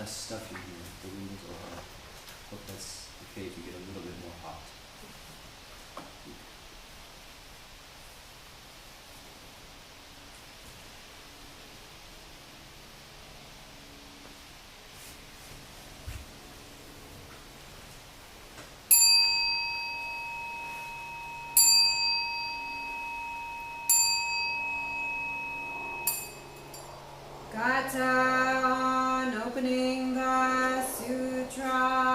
less stuffy here. The windows open. Hope that's okay if you get a little bit more hot. Gata on opening the sutra.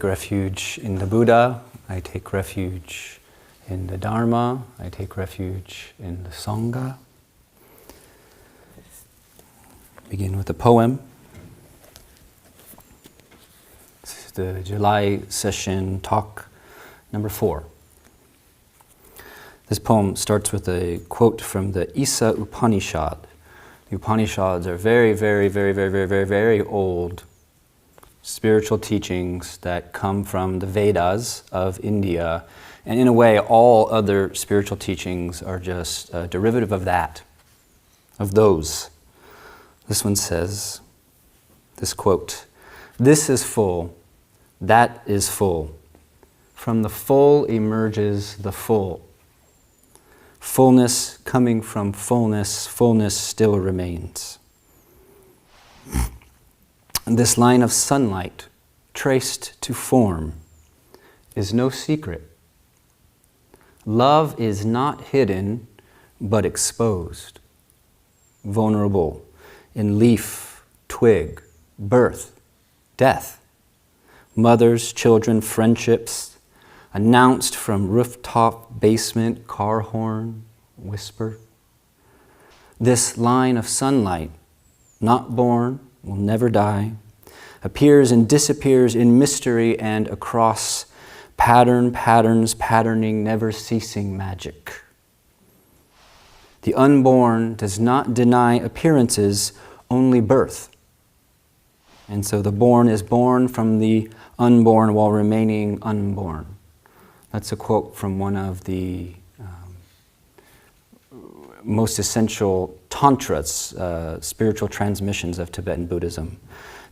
Refuge in the Buddha, I take refuge in the Dharma, I take refuge in the Sangha. Begin with a poem. This is the July session talk number 4. This poem starts with a quote from the Isa Upanishad. The Upanishads are very, very, very, very, very, very, very old spiritual teachings that come from the Vedas of India. And in a way, all other spiritual teachings are just a derivative of that, of those. This one says, this quote, "This is full, that is full. From the full emerges the full. Fullness coming from fullness, fullness still remains. This line of sunlight, traced to form, is no secret. Love is not hidden, but exposed, vulnerable in leaf, twig, birth, death, mothers, children, friendships, announced from rooftop, basement, car horn, whisper. This line of sunlight, not born, will never die, appears and disappears in mystery and across patterns, patterning, never ceasing magic. The unborn does not deny appearances, only birth. And so the born is born from the unborn while remaining unborn." That's a quote from one of the most essential tantras, spiritual transmissions of Tibetan Buddhism.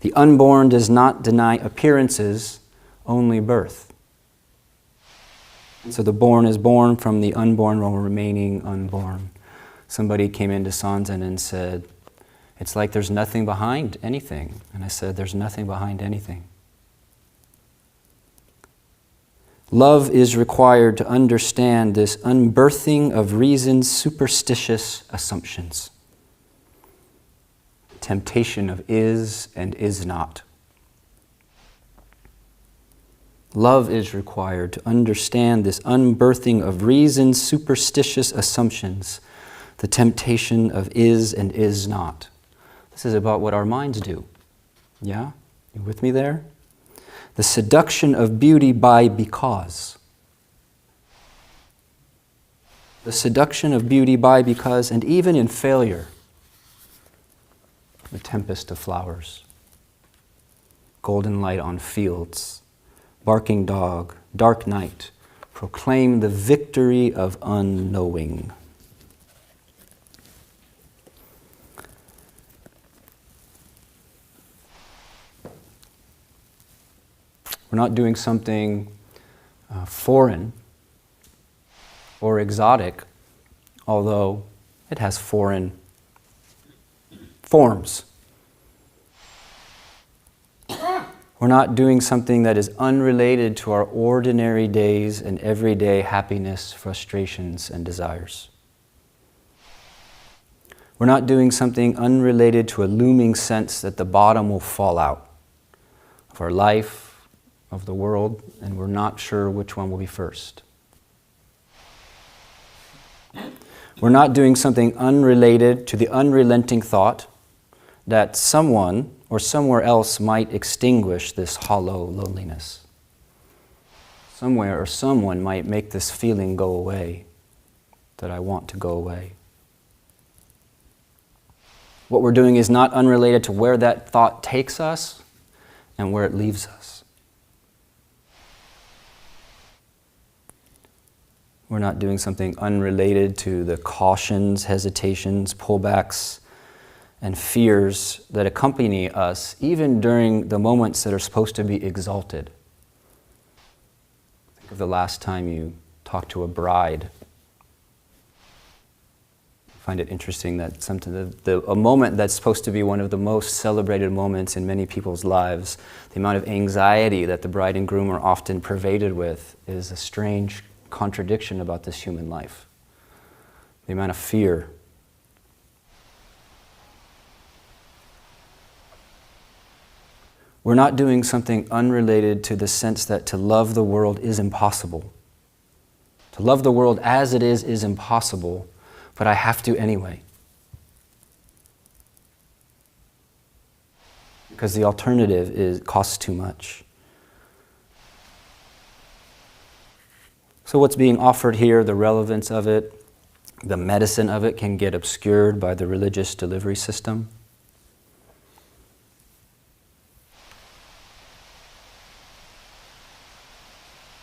The unborn does not deny appearances, only birth. So the born is born from the unborn while remaining unborn. Somebody came into Sanzen and said, "It's like there's nothing behind anything." And I said, "There's nothing behind anything." Love is required to understand this unbirthing of reason's superstitious assumptions. Temptation of is and is not. Love is required to understand this unbirthing of reason's superstitious assumptions, the temptation of is and is not. This is about what our minds do. Yeah? You with me there? The seduction of beauty by because. The seduction of beauty by because, and even in failure. The tempest of flowers. Golden light on fields. Barking dog, dark night. Proclaim the victory of unknowing. We're not doing something foreign or exotic, although it has foreign forms. We're not doing something that is unrelated to our ordinary days and everyday happiness, frustrations, and desires. We're not doing something unrelated to a looming sense that the bottom will fall out of our life, of the world, and we're not sure which one will be first. We're not doing something unrelated to the unrelenting thought that someone or somewhere else might extinguish this hollow loneliness. Somewhere or someone might make this feeling go away, that I want to go away. What we're doing is not unrelated to where that thought takes us and where it leaves us. We're not doing something unrelated to the cautions, hesitations, pullbacks, and fears that accompany us even during the moments that are supposed to be exalted. Think of the last time you talked to a bride. I find it interesting that a moment that's supposed to be one of the most celebrated moments in many people's lives, the amount of anxiety that the bride and groom are often pervaded with is a strange contradiction about this human life. The amount of fear. We're not doing something unrelated to the sense that to love the world is impossible. To love the world as it is impossible, but I have to anyway. Because the alternative costs too much. So what's being offered here, the relevance of it, the medicine of it can get obscured by the religious delivery system.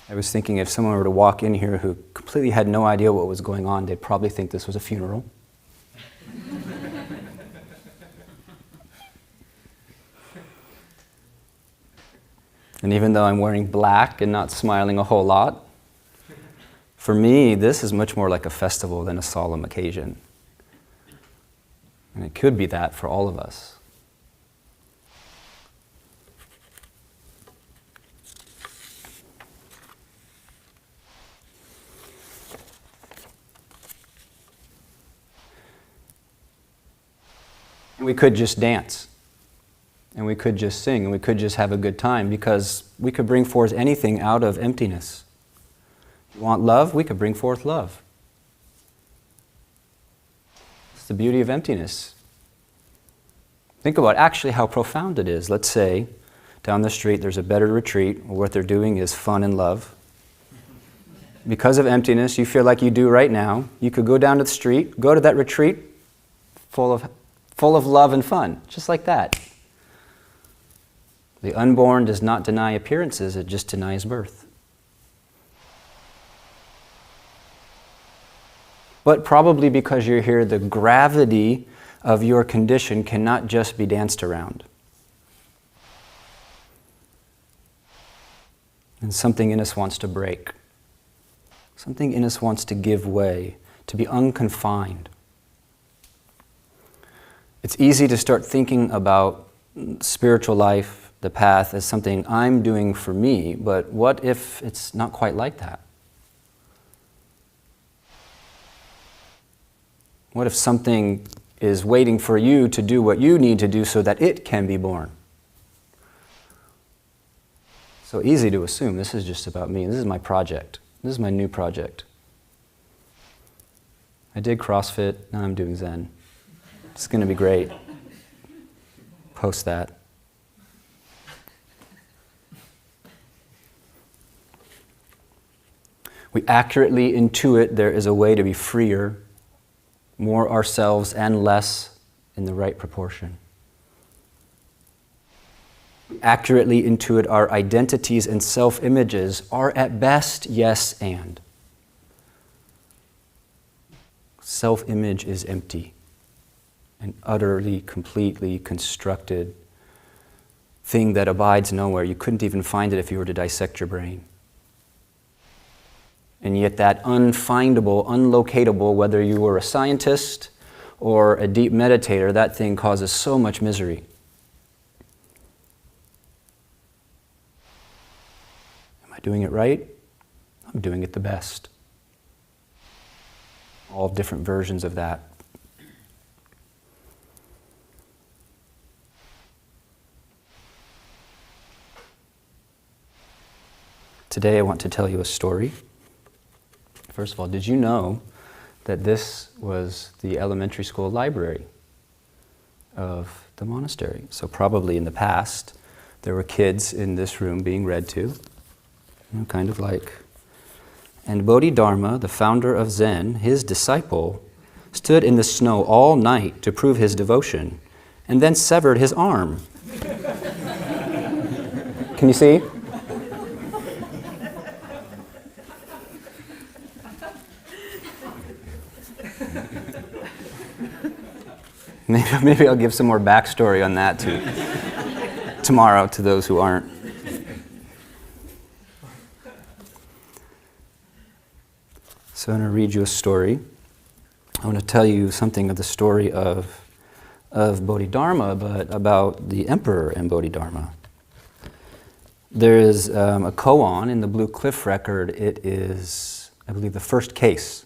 I was thinking if someone were to walk in here who completely had no idea what was going on, they'd probably think this was a funeral. And even though I'm wearing black and not smiling a whole lot, for me, this is much more like a festival than a solemn occasion. And it could be that for all of us. We could just dance, and we could just sing, and we could just have a good time, because we could bring forth anything out of emptiness. You want love? We could bring forth love. It's the beauty of emptiness. Think about actually how profound it is. Let's say down the street there's a better retreat, where what they're doing is fun and love. Because of emptiness, you feel like you do right now. You could go down to the street, go to that retreat full of love and fun, just like that. The unborn does not deny appearances, it just denies birth. But probably because you're here, the gravity of your condition cannot just be danced around. And something in us wants to break. Something in us wants to give way, to be unconfined. It's easy to start thinking about spiritual life, the path, as something I'm doing for me, but what if it's not quite like that? What if something is waiting for you to do what you need to do so that it can be born? So easy to assume this is just about me. This is my project. This is my new project. I did CrossFit, now I'm doing Zen. It's going to be great. Post that. We accurately intuit there is a way to be freer, more ourselves and less in the right proportion. We accurately intuit our identities and self-images are at best yes and. Self-image is empty and utterly, completely constructed thing that abides nowhere. You couldn't even find it if you were to dissect your brain. And yet that unfindable, unlocatable, whether you were a scientist or a deep meditator, that thing causes so much misery. Am I doing it right? I'm doing it the best. All different versions of that. Today I want to tell you a story. First of all, did you know that this was the elementary school library of the monastery? So probably in the past, there were kids in this room being read to, kind of like. And Bodhidharma, the founder of Zen, his disciple, stood in the snow all night to prove his devotion, and then severed his arm. Can you see? Maybe I'll give some more backstory on that tomorrow to those who aren't. So I'm going to read you a story. I want to tell you something of the story of Bodhidharma, but about the emperor and Bodhidharma. There is a koan in the Blue Cliff record. It is, I believe, the first case.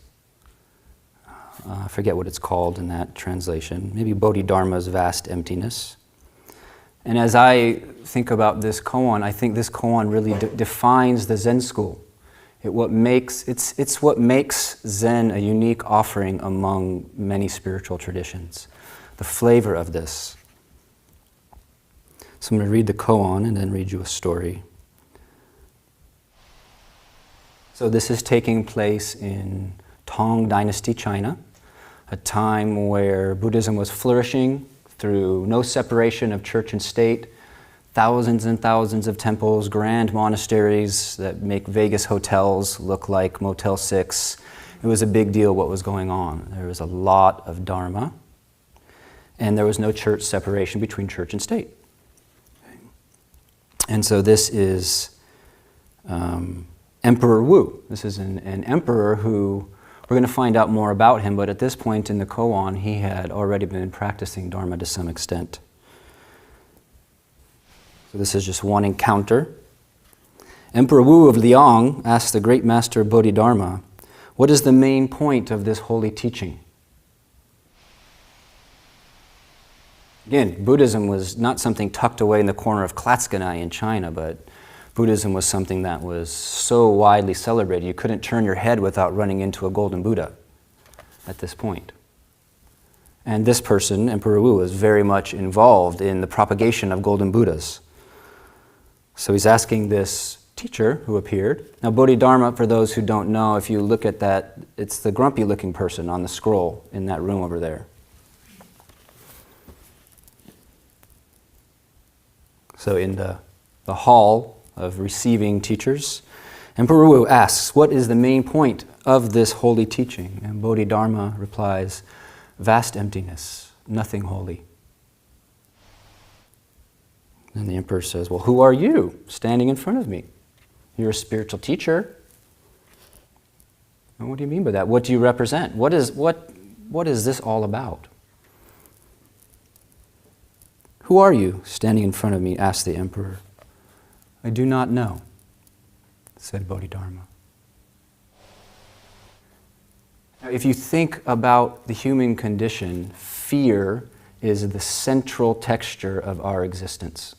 I forget what it's called in that translation. Maybe Bodhidharma's vast emptiness. And as I think about this koan, I think this koan really defines the Zen school. It's what makes Zen a unique offering among many spiritual traditions. The flavor of this. So I'm going to read the koan and then read you a story. So this is taking place in Tang Dynasty, China, a time where Buddhism was flourishing through no separation of church and state, thousands and thousands of temples, grand monasteries that make Vegas hotels look like Motel 6. It was a big deal what was going on. There was a lot of Dharma, and there was no church separation between church and state. And so this is Emperor Wu. This is an emperor who, we're going to find out more about him, but at this point in the koan, he had already been practicing Dharma to some extent. So this is just one encounter. Emperor Wu of Liang asked the great master Bodhidharma, what is the main point of this holy teaching? Again, Buddhism was not something tucked away in the corner of Klatskanie in China, but Buddhism was something that was so widely celebrated, you couldn't turn your head without running into a golden Buddha at this point. And this person, Emperor Wu, was very much involved in the propagation of golden Buddhas. So he's asking this teacher who appeared. Now Bodhidharma, for those who don't know, if you look at that, it's the grumpy looking person on the scroll in that room over there. So in the hall of receiving teachers, Emperor Wu asks, what is the main point of this holy teaching? And Bodhidharma replies, vast emptiness, nothing holy. And the emperor says, well, who are you standing in front of me? You're a spiritual teacher. And what do you mean by that? What do you represent? What is this all about? Who are you standing in front of me? Asked the emperor. I do not know, said Bodhidharma. Now, if you think about the human condition, fear is the central texture of our existence.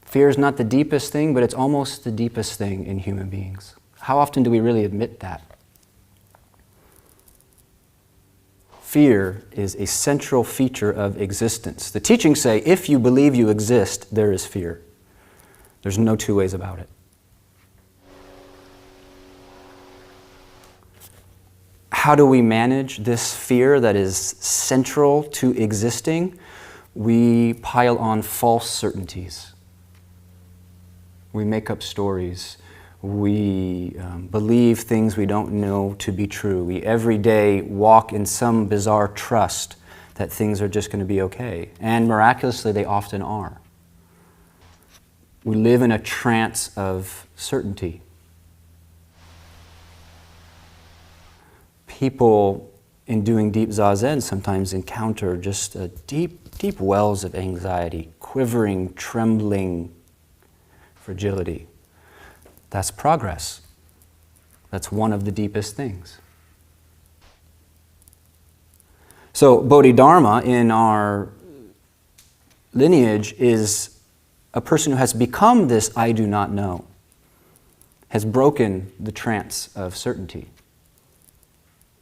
Fear is not the deepest thing, but it's almost the deepest thing in human beings. How often do we really admit that? Fear is a central feature of existence. The teachings say, if you believe you exist, there is fear. There's no two ways about it. How do we manage this fear that is central to existing? We pile on false certainties. We make up stories. We believe things we don't know to be true. We every day walk in some bizarre trust that things are just going to be okay. And miraculously, they often are. We live in a trance of certainty. People in doing deep zazen sometimes encounter just a deep wells of anxiety, quivering, trembling fragility. That's progress. That's one of the deepest things. So Bodhidharma in our lineage is a person who has become this I do not know, has broken the trance of certainty,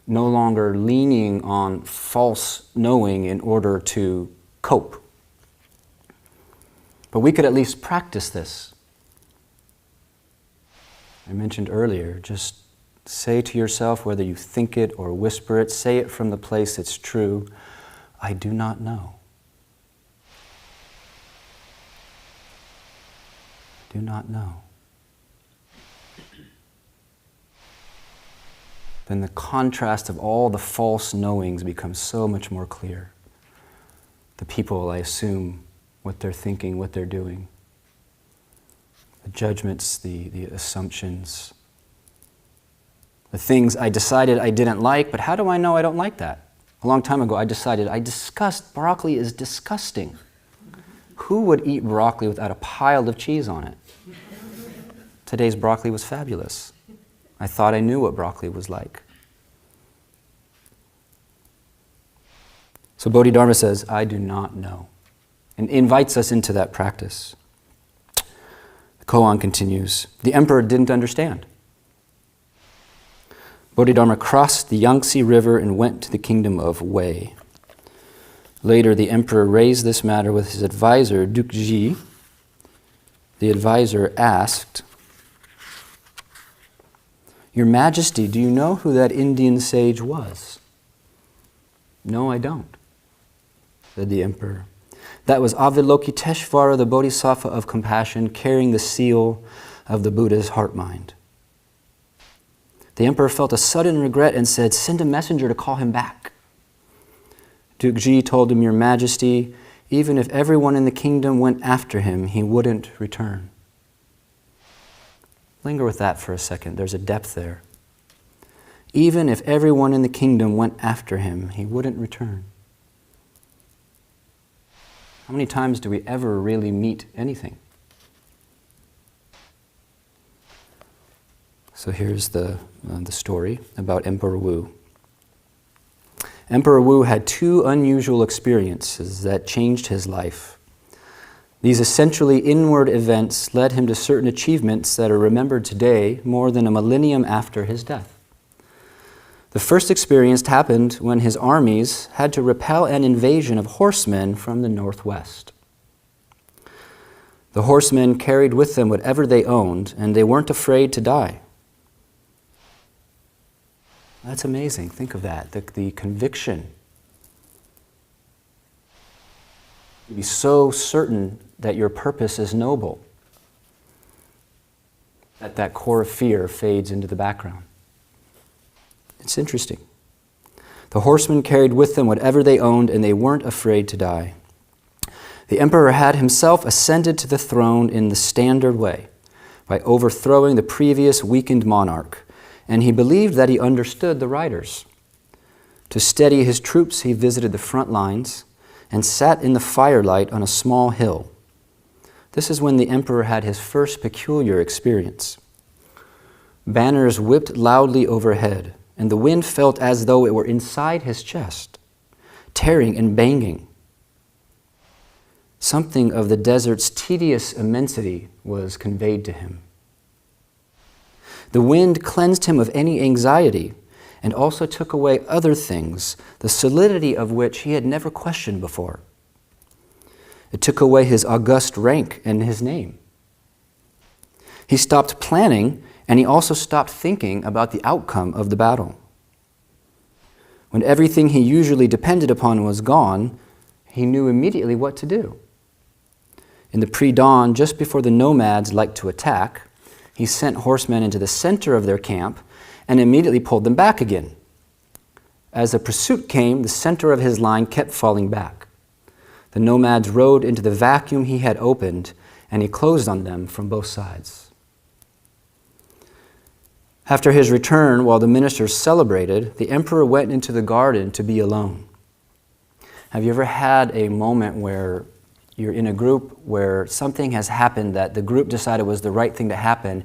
no longer leaning on false knowing in order to cope. But we could at least practice this. I mentioned earlier, just say to yourself, whether you think it or whisper it, say it from the place it's true, I do not know. I do not know. Then the contrast of all the false knowings becomes so much more clear. The people, I assume, what they're thinking, what they're doing. The judgments, the assumptions. The things I decided I didn't like, but how do I know I don't like that? A long time ago, I decided broccoli is disgusting. Who would eat broccoli without a pile of cheese on it? Today's broccoli was fabulous. I thought I knew what broccoli was like. So Bodhidharma says, I do not know, and invites us into that practice. The koan continues, the emperor didn't understand. Bodhidharma crossed the Yangtze River and went to the kingdom of Wei. Later, the emperor raised this matter with his advisor, Dukji. The advisor asked, Your Majesty, do you know who that Indian sage was? No, I don't, said the emperor. That was Avalokiteshvara, the Bodhisattva of compassion, carrying the seal of the Buddha's heart-mind. The emperor felt a sudden regret and said, Send a messenger to call him back. Dukji told him, Your Majesty, even if everyone in the kingdom went after him, he wouldn't return. Linger with that for a second. There's a depth there. Even if everyone in the kingdom went after him, he wouldn't return. How many times do we ever really meet anything? So here's the story about Emperor Wu. Emperor Wu had two unusual experiences that changed his life. These essentially inward events led him to certain achievements that are remembered today more than a millennium after his death. The first experience happened when his armies had to repel an invasion of horsemen from the northwest. The horsemen carried with them whatever they owned, and they weren't afraid to die. That's amazing. Think of that. The conviction. To be so certain that your purpose is noble, that core of fear fades into the background. It's interesting. The horsemen carried with them whatever they owned, and they weren't afraid to die. The emperor had himself ascended to the throne in the standard way, by overthrowing the previous weakened monarch, and he believed that he understood the riders. To steady his troops, he visited the front lines and sat in the firelight on a small hill. This is when the emperor had his first peculiar experience. Banners whipped loudly overhead, and the wind felt as though it were inside his chest, tearing and banging. Something of the desert's tedious immensity was conveyed to him. The wind cleansed him of any anxiety and also took away other things, the solidity of which he had never questioned before. It took away his august rank and his name. He stopped planning, and he also stopped thinking about the outcome of the battle. When everything he usually depended upon was gone, he knew immediately what to do. In the pre-dawn, just before the nomads liked to attack, he sent horsemen into the center of their camp and immediately pulled them back again. As the pursuit came, the center of his line kept falling back. The nomads rode into the vacuum he had opened, and he closed on them from both sides. After his return, while the ministers celebrated, the emperor went into the garden to be alone. Have you ever had a moment where you're in a group where something has happened that the group decided was the right thing to happen,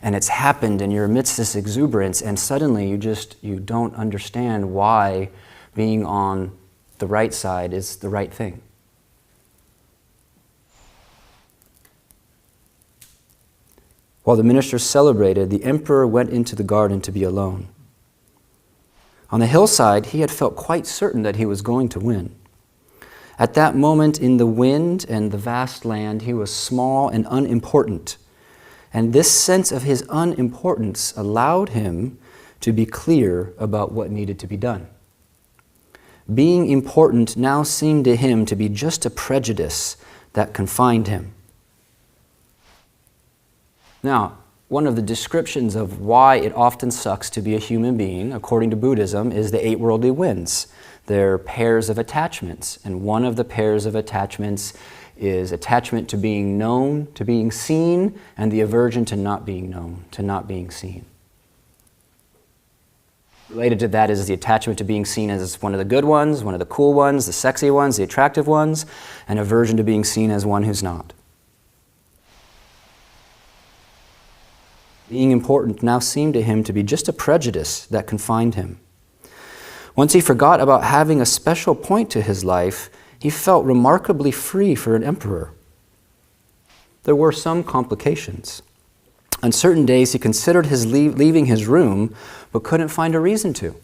and it's happened, and you're amidst this exuberance, and suddenly you don't understand why being on the right side is the right thing? While the ministers celebrated, the emperor went into the garden to be alone. On the hillside, he had felt quite certain that he was going to win. At that moment, in the wind and the vast land, he was small and unimportant. And this sense of his unimportance allowed him to be clear about what needed to be done. Being important now seemed to him to be just a prejudice that confined him. Now, one of the descriptions of why it often sucks to be a human being, according to Buddhism, is the 8 worldly winds. They're pairs of attachments, and one of the pairs of attachments is attachment to being known, to being seen, and the aversion to not being known, to not being seen. Related to that is the attachment to being seen as one of the good ones, one of the cool ones, the sexy ones, the attractive ones, and aversion to being seen as one who's not. Being important now seemed to him to be just a prejudice that confined him. Once he forgot about having a special point to his life, he felt remarkably free for an emperor. There were some complications. On certain days, he considered leaving his room, but couldn't find a reason to.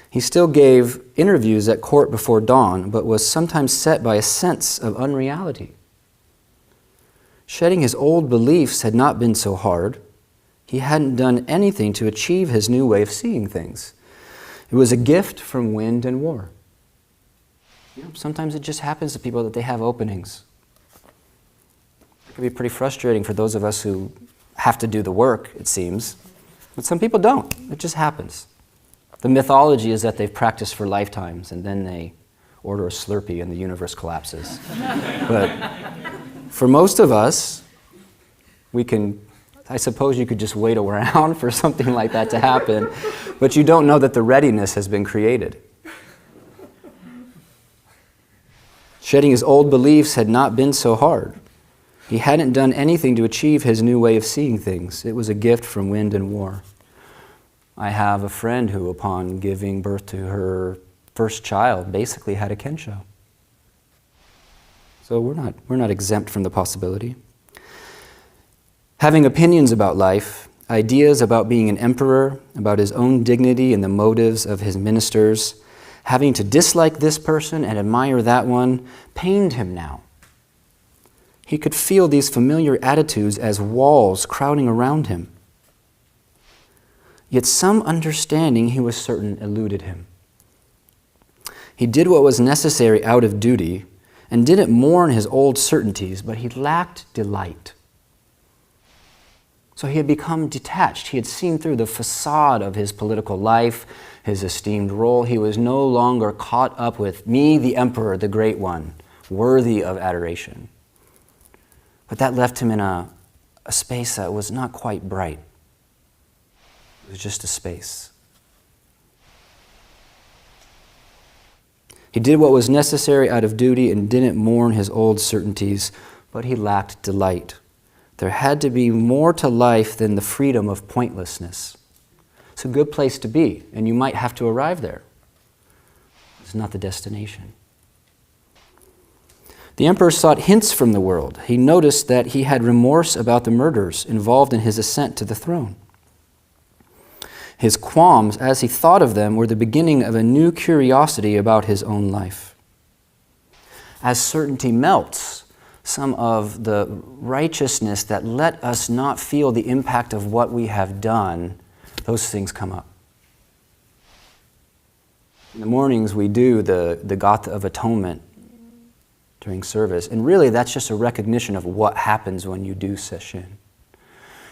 He still gave interviews at court before dawn, but was sometimes set by a sense of unreality. Shedding his old beliefs had not been so hard. He hadn't done anything to achieve his new way of seeing things. It was a gift from wind and war. Sometimes it just happens to people that they have openings. It can be pretty frustrating for those of us who have to do the work, it seems. But some people don't. It just happens. The mythology is that they've practiced for lifetimes and then they order a Slurpee and the universe collapses. But for most of us, I suppose you could just wait around for something like that to happen, but you don't know that the readiness has been created. Shedding his old beliefs had not been so hard. He hadn't done anything to achieve his new way of seeing things. It was a gift from wind and war. I have a friend who, upon giving birth to her first child, basically had a kensho. So we're not exempt from the possibility. Having opinions about life, ideas about being an emperor, about his own dignity and the motives of his ministers, having to dislike this person and admire that one, pained him now. He could feel these familiar attitudes as walls crowding around him. Yet some understanding, he was certain, eluded him. He did what was necessary out of duty and didn't mourn his old certainties, but he lacked delight. So he had become detached. He had seen through the facade of his political life, his esteemed role. He was no longer caught up with me, the emperor, the great one, worthy of adoration. But that left him in a space that was not quite bright. It was just a space. He did what was necessary out of duty and didn't mourn his old certainties, but he lacked delight. There had to be more to life than the freedom of pointlessness. It's a good place to be, and you might have to arrive there. It's not the destination. The emperor sought hints from the world. He noticed that he had remorse about the murders involved in his ascent to the throne. His qualms, as he thought of them, were the beginning of a new curiosity about his own life. As certainty melts, some of the righteousness that let us not feel the impact of what we have done, those things come up. In the mornings we do the Gatha of Atonement during service, and really that's just a recognition of what happens when you do sesshin.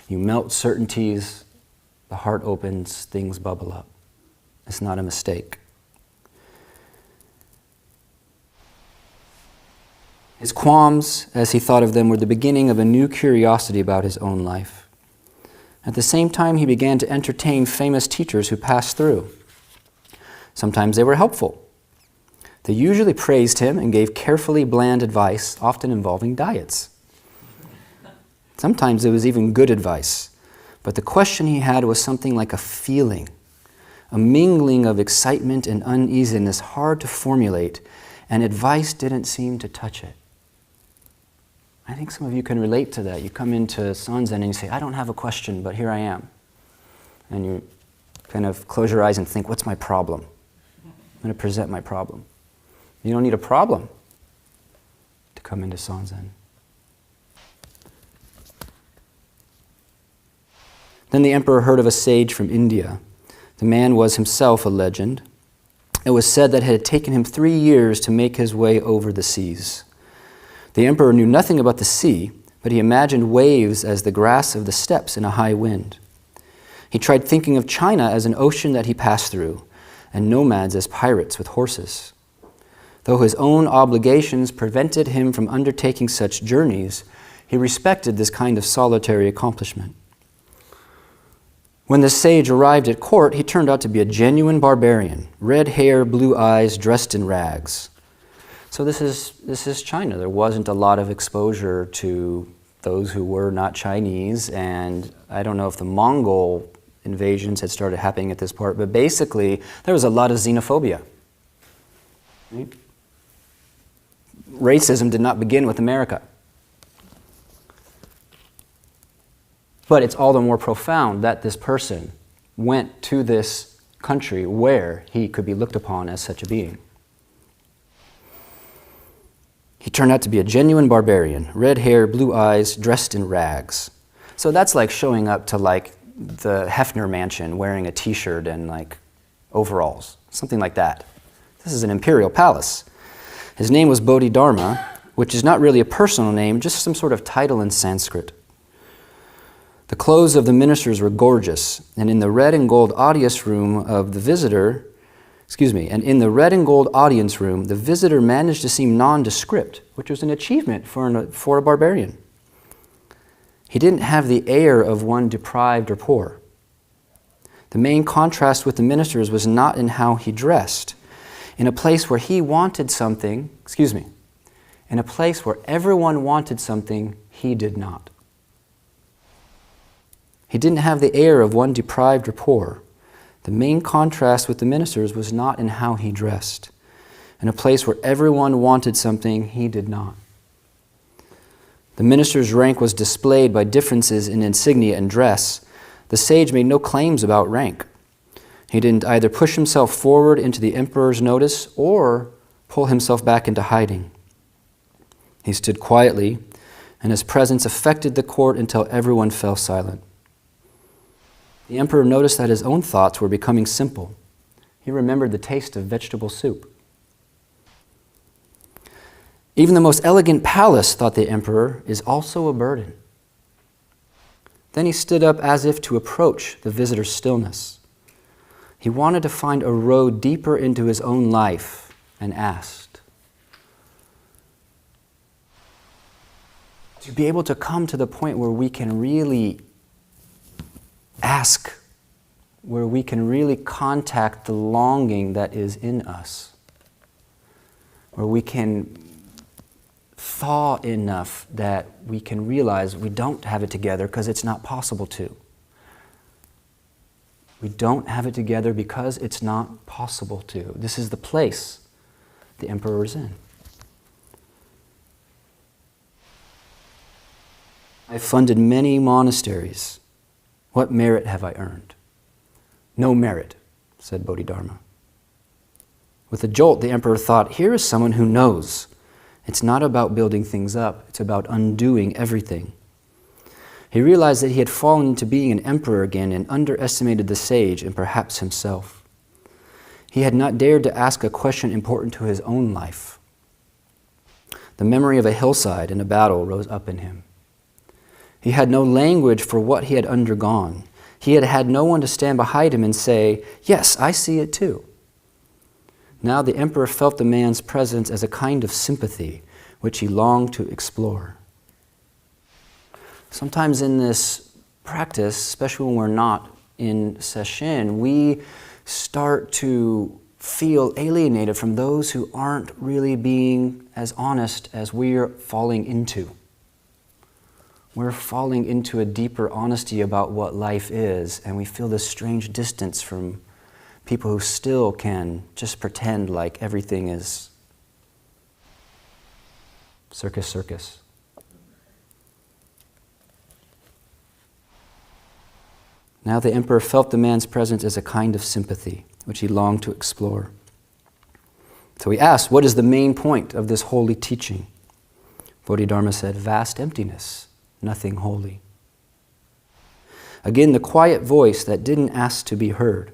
You melt certainties, the heart opens, things bubble up. It's not a mistake. His qualms, as he thought of them, were the beginning of a new curiosity about his own life. At the same time, he began to entertain famous teachers who passed through. Sometimes they were helpful. They usually praised him and gave carefully bland advice, often involving diets. Sometimes it was even good advice, but the question he had was something like a feeling, a mingling of excitement and uneasiness hard to formulate, and advice didn't seem to touch it. I think some of you can relate to that. You come into Sanzen and you say, I don't have a question, but here I am. And you kind of close your eyes and think, what's my problem? I'm going to present my problem. You don't need a problem to come into Sanzen. Then the emperor heard of a sage from India. The man was himself a legend. It was said that it had taken him 3 years to make his way over the seas. The emperor knew nothing about the sea, but he imagined waves as the grass of the steppes in a high wind. He tried thinking of China as an ocean that he passed through, and nomads as pirates with horses. Though his own obligations prevented him from undertaking such journeys, he respected this kind of solitary accomplishment. When the sage arrived at court, he turned out to be a genuine barbarian, red hair, blue eyes, dressed in rags. So this is China. There wasn't a lot of exposure to those who were not Chinese, and I don't know if the Mongol invasions had started happening at this part, but basically there was a lot of xenophobia. Right? Racism did not begin with America. But it's all the more profound that this person went to this country where he could be looked upon as such a being. He turned out to be a genuine barbarian, red hair, blue eyes, dressed in rags. So that's like showing up to like the Hefner mansion wearing a t-shirt and like overalls, something like that. This is an imperial palace. His name was Bodhidharma, which is not really a personal name, just some sort of title in Sanskrit. The clothes of the ministers were gorgeous, and in the red and gold audience room of the visitor, in the red and gold audience room, the visitor managed to seem nondescript, which was an achievement for a barbarian. He didn't have the air of one deprived or poor. The main contrast with the ministers was not in how he dressed. In a place where he wanted something, in a place where everyone wanted something, he did not. He didn't have the air of one deprived or poor. The main contrast with the ministers was not in how he dressed. In a place where everyone wanted something, he did not. The minister's rank was displayed by differences in insignia and dress. The sage made no claims about rank. He didn't either push himself forward into the emperor's notice or pull himself back into hiding. He stood quietly, and his presence affected the court until everyone fell silent. The emperor noticed that his own thoughts were becoming simple. He remembered the taste of vegetable soup. Even the most elegant palace, thought the emperor, is also a burden. Then he stood up as if to approach the visitor's stillness. He wanted to find a road deeper into his own life and asked, to be able to come to the point where we can really ask, where we can really contact the longing that is in us, where we can thaw enough that we can realize we don't have it together because it's not possible to. We don't have it together because it's not possible to. This is the place the emperor is in. I've funded many monasteries. What merit have I earned? No merit, said Bodhidharma. With a jolt, the emperor thought, here is someone who knows. It's not about building things up, it's about undoing everything. He realized that he had fallen into being an emperor again and underestimated the sage and perhaps himself. He had not dared to ask a question important to his own life. The memory of a hillside and a battle rose up in him. He had no language for what he had undergone. He had had no one to stand behind him and say, "Yes, I see it too." Now the emperor felt the man's presence as a kind of sympathy, which he longed to explore. Sometimes in this practice, especially when we're not in sesshin, we start to feel alienated from those who aren't really being as honest as we're falling into. We're falling into a deeper honesty about what life is, and we feel this strange distance from people who still can just pretend like everything is circus, circus. Now the emperor felt the man's presence as a kind of sympathy, which he longed to explore. So he asked, "What is the main point of this holy teaching?" Bodhidharma said, "Vast emptiness, nothing holy." Again, the quiet voice that didn't ask to be heard.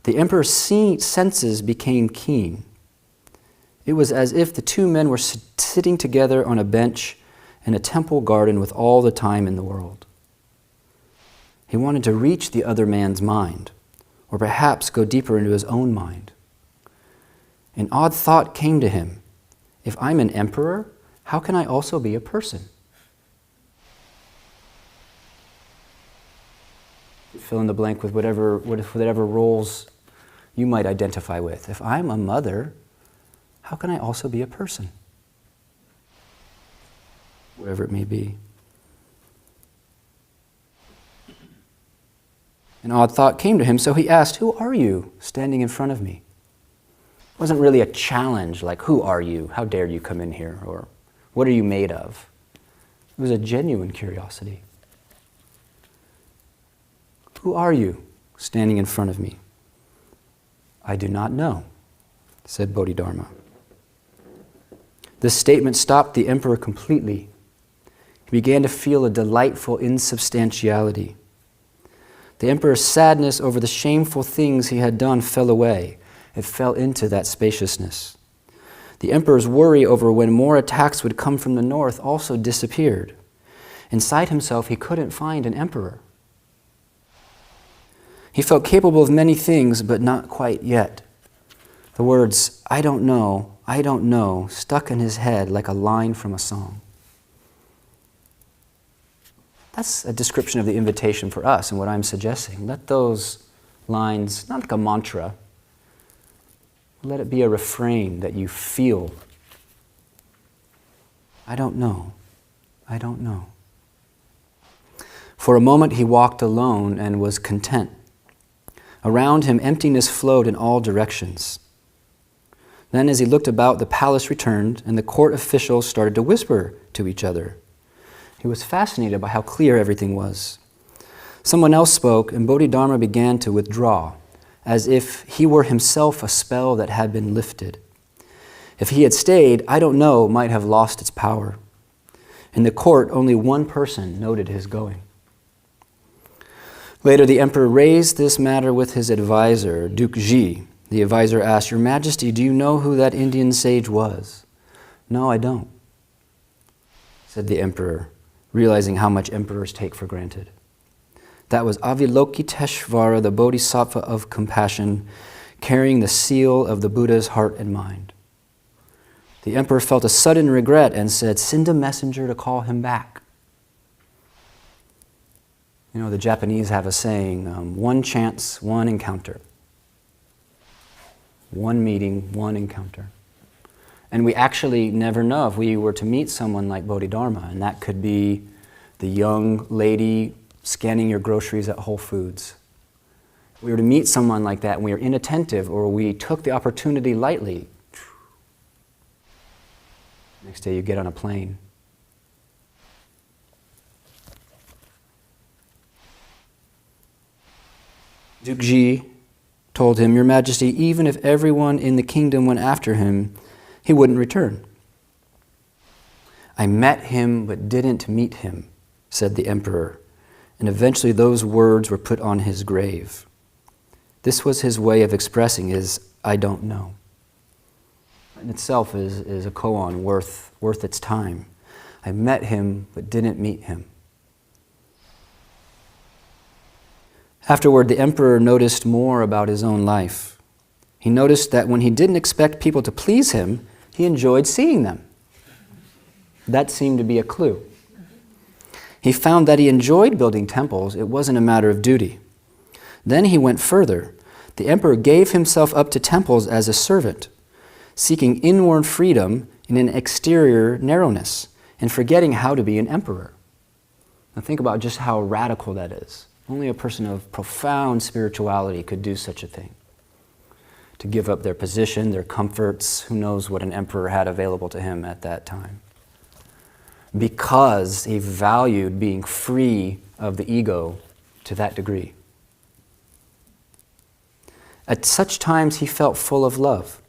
The emperor's senses became keen. It was as if the two men were sitting together on a bench in a temple garden with all the time in the world. He wanted to reach the other man's mind, or perhaps go deeper into his own mind. An odd thought came to him. If I'm an emperor, how can I also be a person? Fill in the blank with whatever roles you might identify with. If I'm a mother, how can I also be a person? Whatever it may be. An odd thought came to him, so he asked, "Who are you standing in front of me?" It wasn't really a challenge like, "Who are you? How dare you come in here?" or "What are you made of?" It was a genuine curiosity. "Who are you standing in front of me?" "I do not know," said Bodhidharma. This statement stopped the emperor completely. He began to feel a delightful insubstantiality. The emperor's sadness over the shameful things he had done fell away. It fell into that spaciousness. The emperor's worry over when more attacks would come from the north also disappeared. Inside himself, he couldn't find an emperor. He felt capable of many things, but not quite yet. The words, I don't know, stuck in his head like a line from a song. That's a description of the invitation for us and what I'm suggesting. Let those lines, not like a mantra, let it be a refrain that you feel. I don't know. For a moment he walked alone and was content. Around him emptiness flowed in all directions. Then as he looked about, the palace returned and the court officials started to whisper to each other. He was fascinated by how clear everything was. Someone else spoke, and Bodhidharma began to withdraw, as if he were himself a spell that had been lifted. If he had stayed, I don't know, might have lost its power. In the court, only one person noted his going. Later, the emperor raised this matter with his advisor, Duke Ji. The advisor asked, "Your Majesty, do you know who that Indian sage was?" "No, I don't," said the emperor, realizing how much emperors take for granted. That was Avalokiteshvara, the bodhisattva of compassion, carrying the seal of the Buddha's heart and mind. The emperor felt a sudden regret and said, "Send a messenger to call him back." You know, the Japanese have a saying, one chance, one encounter. One meeting, one encounter. And we actually never know if we were to meet someone like Bodhidharma, and that could be the young lady scanning your groceries at Whole Foods. If we were to meet someone like that and we were inattentive or we took the opportunity lightly, next day you get on a plane. Duke Ji told him, "Your Majesty, even if everyone in the kingdom went after him, he wouldn't return." "I met him but didn't meet him," said the emperor, and eventually those words were put on his grave. This was his way of expressing his "I don't know." In itself is a koan worth its time. I met him but didn't meet him. Afterward, the emperor noticed more about his own life. He noticed that when he didn't expect people to please him, he enjoyed seeing them. That seemed to be a clue. He found that he enjoyed building temples. It wasn't a matter of duty. Then he went further. The emperor gave himself up to temples as a servant, seeking inward freedom in an exterior narrowness and forgetting how to be an emperor. Now think about just how radical that is. Only a person of profound spirituality could do such a thing. To give up their position, their comforts, who knows what an emperor had available to him at that time. Because he valued being free of the ego to that degree. At such times he felt full of love.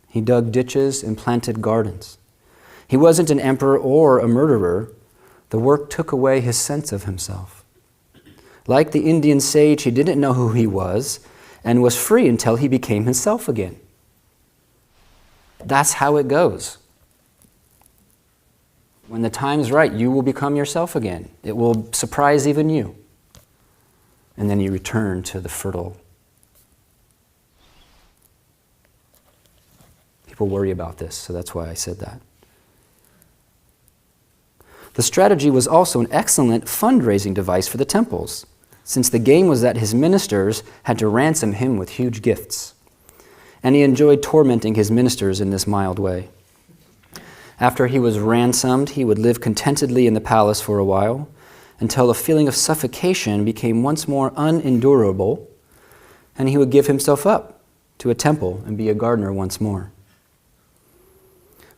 He dug ditches and planted gardens. He wasn't an emperor or a murderer. The work took away his sense of himself. Like the Indian sage, he didn't know who he was and was free until he became himself again. That's how it goes. When the time's right, you will become yourself again. It will surprise even you. And then you return to the fertile. People worry about this, so that's why I said that. The strategy was also an excellent fundraising device for the temples, since the game was that his ministers had to ransom him with huge gifts. And he enjoyed tormenting his ministers in this mild way. After he was ransomed, he would live contentedly in the palace for a while, until a feeling of suffocation became once more unendurable, and he would give himself up to a temple and be a gardener once more.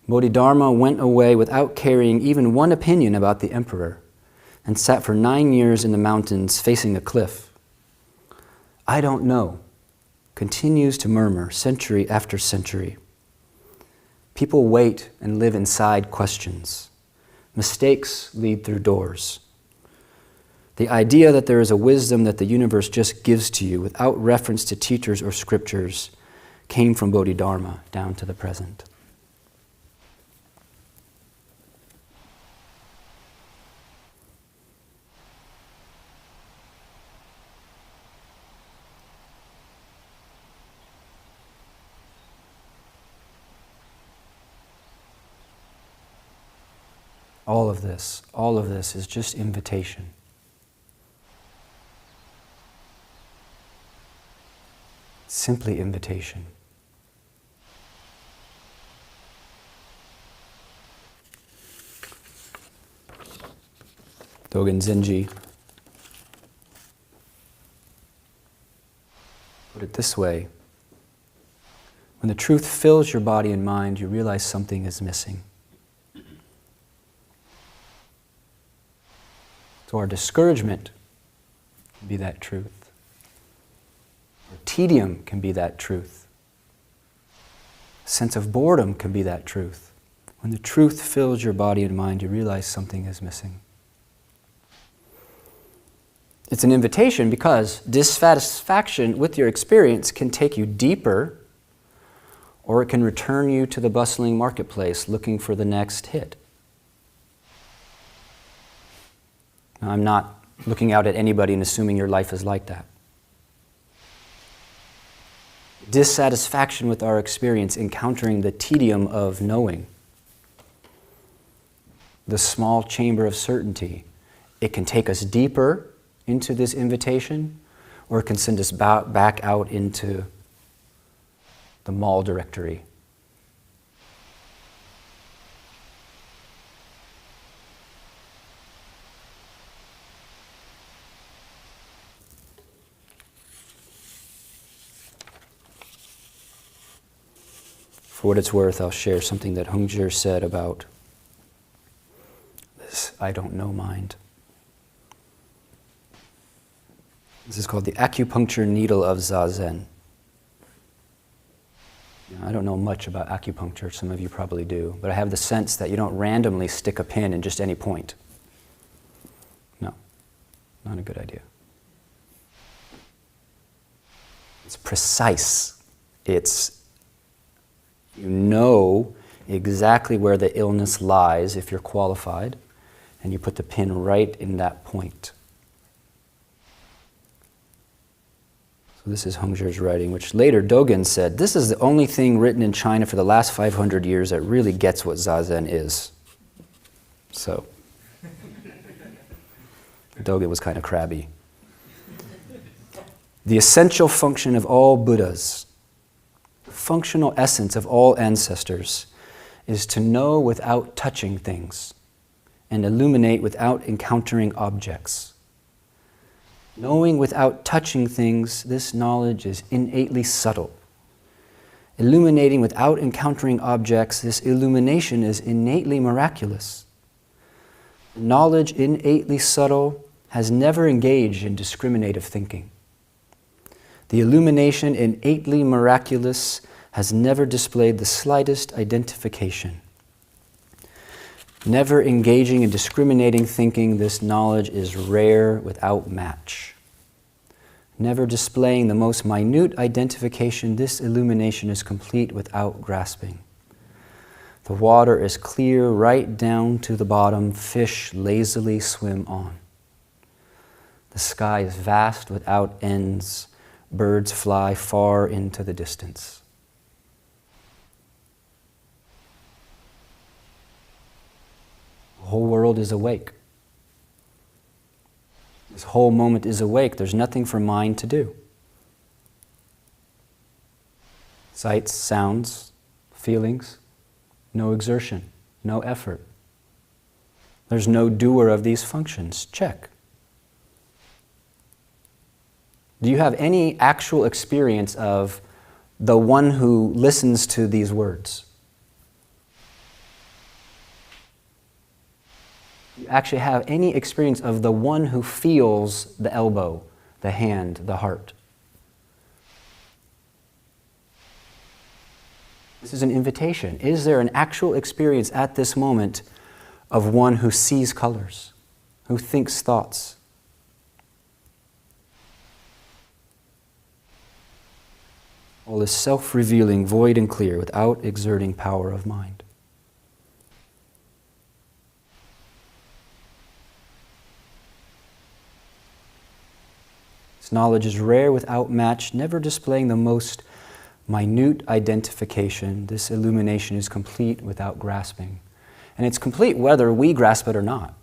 Bodhidharma went away without carrying even one opinion about the emperor, and sat for 9 years in the mountains facing a cliff. I don't know, continues to murmur century after century. People wait and live inside questions. Mistakes lead through doors. The idea that there is a wisdom that the universe just gives to you without reference to teachers or scriptures came from Bodhidharma down to the present. All of this is just invitation. Simply invitation. Dogen Zenji put it this way: when the truth fills your body and mind, you realize something is missing. So our discouragement can be that truth. Our tedium can be that truth. A sense of boredom can be that truth. When the truth fills your body and mind, you realize something is missing. It's an invitation because dissatisfaction with your experience can take you deeper, or it can return you to the bustling marketplace looking for the next hit. Now, I'm not looking out at anybody and assuming your life is like that. Dissatisfaction with our experience, encountering the tedium of knowing, the small chamber of certainty, it can take us deeper into this invitation, or it can send us back out into the mall directory. For what it's worth, I'll share something that Hongzhi said about this I don't know mind. This is called the acupuncture needle of Zazen. I don't know much about acupuncture, some of you probably do, but I have the sense that you don't randomly stick a pin in just any point. No, not a good idea. It's precise. You know exactly where the illness lies if you're qualified, and you put the pin right in that point. So this is Hongzhi's writing, which later Dogen said, this is the only thing written in China for the last 500 years that really gets what Zazen is. So, Dogen was kind of crabby. The essential function of all Buddhas, the functional essence of all ancestors, is to know without touching things and illuminate without encountering objects. Knowing without touching things, this knowledge is innately subtle. Illuminating without encountering objects, this illumination is innately miraculous. Knowledge innately subtle has never engaged in discriminative thinking. The illumination innately miraculous has never displayed the slightest identification. Never engaging in discriminating thinking, this knowledge is rare without match. Never displaying the most minute identification, this illumination is complete without grasping. The water is clear right down to the bottom, fish lazily swim on. The sky is vast without ends, birds fly far into the distance. The whole world is awake. This whole moment is awake. There's nothing for mind to do. Sights, sounds, feelings, no exertion, no effort. There's no doer of these functions. Check. Do you have any actual experience of the one who listens to these words? You actually have any experience of the one who feels the elbow, the hand, the heart? This is an invitation. Is there an actual experience at this moment of one who sees colors, who thinks thoughts? All is self-revealing, void and clear, without exerting power of mind. This knowledge is rare without match, never displaying the most minute identification. This illumination is complete without grasping. And it's complete whether we grasp it or not.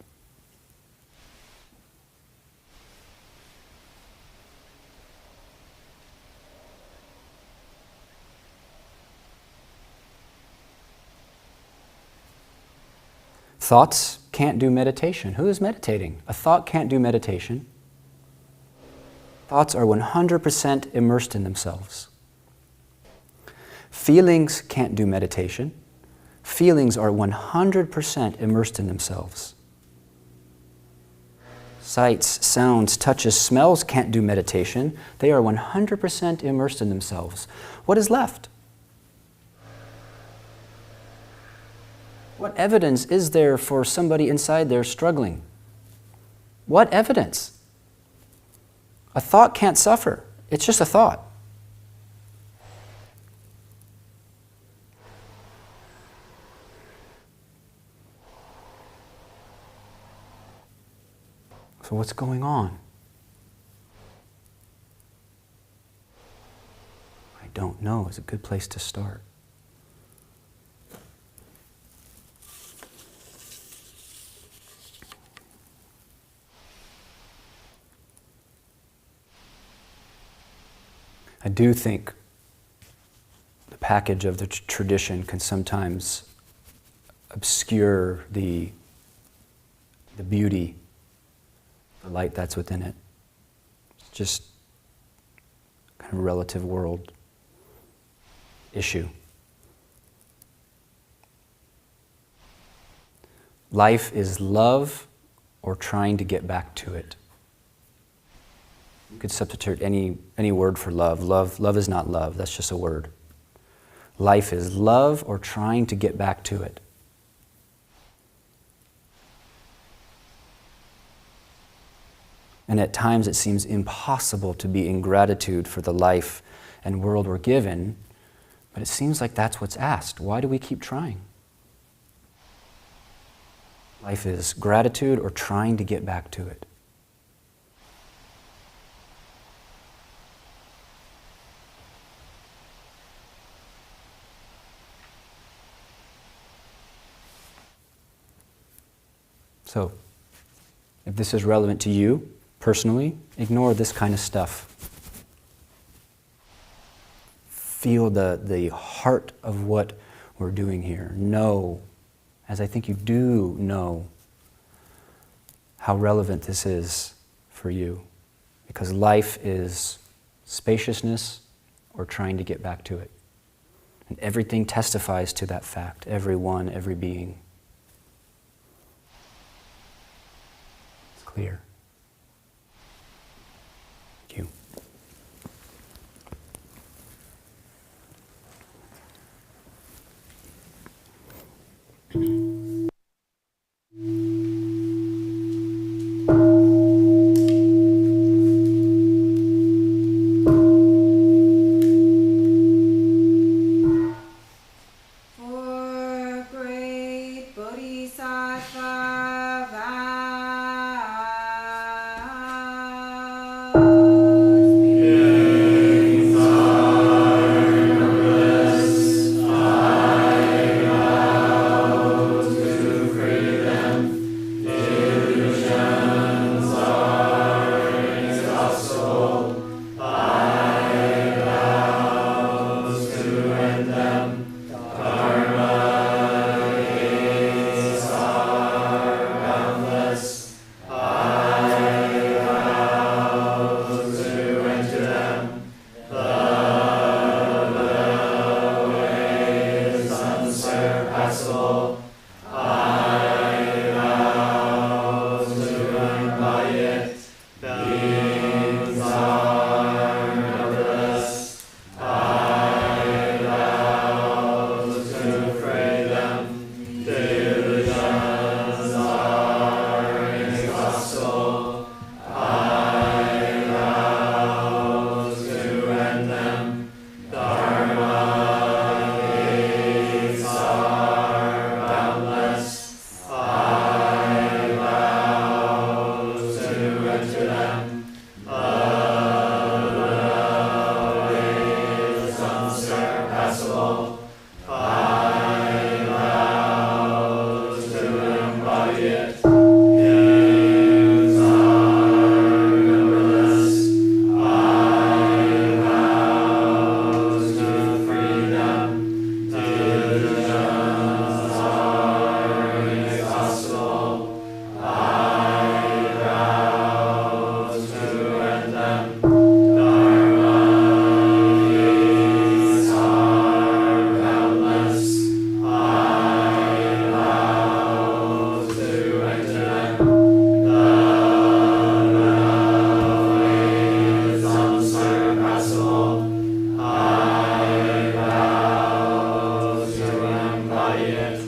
Thoughts can't do meditation. Who is meditating? A thought can't do meditation. Thoughts are 100% immersed in themselves. Feelings can't do meditation. Feelings are 100% immersed in themselves. Sights, sounds, touches, smells can't do meditation. They are 100% immersed in themselves. What is left? What evidence is there for somebody inside there struggling? What evidence? A thought can't suffer. It's just a thought. So what's going on? I don't know. It's a good place to start. I do think the package of the tradition can sometimes obscure the beauty, the light that's within it. It's just kind of a relative world issue. Life is love or trying to get back to it. You could substitute any word for love. Love is not love. That's just a word. Life is love or trying to get back to it. And at times it seems impossible to be in gratitude for the life and world we're given, but it seems like that's what's asked. Why do we keep trying? Life is gratitude or trying to get back to it. So, if this is relevant to you personally, ignore this kind of stuff. Feel the heart of what we're doing here. Know, as I think you do know, how relevant this is for you. Because life is spaciousness or trying to get back to it. And everything testifies to that fact. Everyone, every being. It's clear. Thank you. For great Bodhisattva vows, beings are numberless. I vow to free them. Illusions are inexhaustible. I vow to end them. Dharma gates are boundless. I vow to enter them. The way is unsurpassable. I vow to embody it. Beings are numberless. I vow to fray them. Delusions are inexhaustible. I vow to end them. Dharma gates are boundless. I vow to enter them. The way is unsurpassable. I vow to embody it. Beings are numberless. I vow to free them. Delusions are inexhaustible. I vow to end them. Dharma gates are boundless. I vow to enter them. The way is unsurpassable. I vow to embody it.